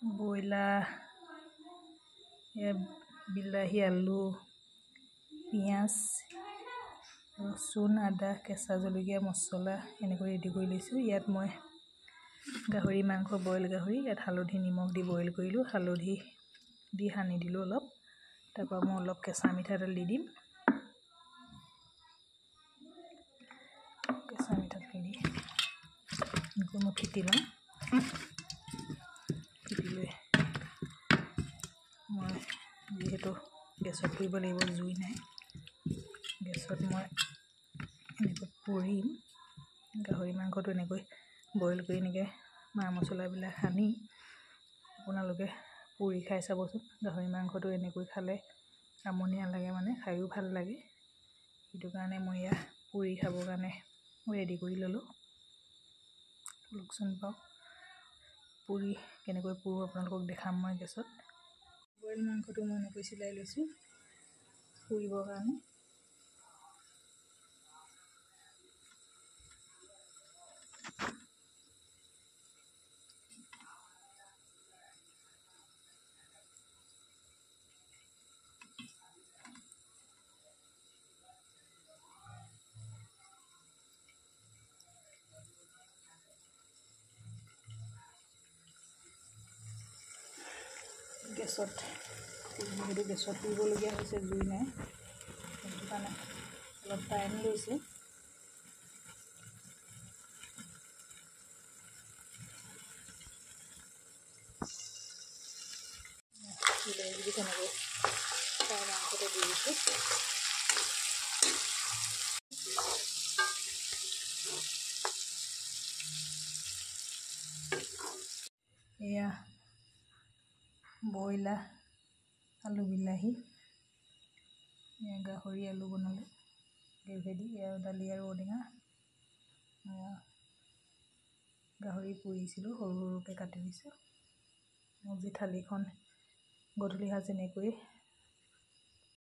Broiler, বিলাহী, আলু, পিঁয়াজ, ৰচুন, আদা, কেঁচা জলকীয়া, মছলা এনেকৈ ৰেডি কৰি লৈছোঁ। ইয়াত মই গাহৰি মাংস, বইল গাহৰি, ইয়াত হালধি নিমখ দি বইল কৰিলোঁ। হালধি দি সানি দিলোঁ অলপ। তাৰপৰা মই অলপ কেঁচা মিঠাতেল দি দিম। কেঁচা মিঠাতেল দি এনেকৈ মই ফেটি লওঁ। ফেটি লৈ মই যিহেতু গেছত পুৰিব লাগিব, জুই নাই, গেছত মই এনেকৈ পুৰিম। গাহৰি মাংসটো এনেকৈ বইল কৰি এনেকৈ মা মছলাবিলাক সানি আপোনালোকে পুৰি খাই চাবচোন। গাহৰি মাংসটো এনেকৈ খালে আমনি নালাগে, মানে খায়ো ভাল লাগে। সেইটো কাৰণে মই এয়া পুৰি খাবৰ কাৰণে ৰেডি কৰি ল'লোঁ। লওকচোন বাৰু, পুৰি কেনেকৈ পুৰোঁ আপোনালোকক দেখাম মই গেছত। বইল মাংসটো মই এনেকৈ চিলাই লৈছোঁ পুৰিবৰ কাৰণে। যিহেতু গেছত পুৰিবলগীয়া হৈছে, জুই নাই, সেইটো কাৰণে অলপ টাইম লৈছে। বিলাহী তেনেকৈ ফ্ৰাই মাংসতে দি দিছোঁ। এয়া ব্ৰইলাৰ, আলু, বিলাহী, গাহৰি আলু বনালোঁ গ্ৰেভি, দালি আৰু ঔটেঙা। গাহৰি পুৰিছিলোঁ, সৰু সৰুকৈ কাটি দিছোঁ। মোৰ যি থালিখন গধূলি সাঁজ এনেকৈ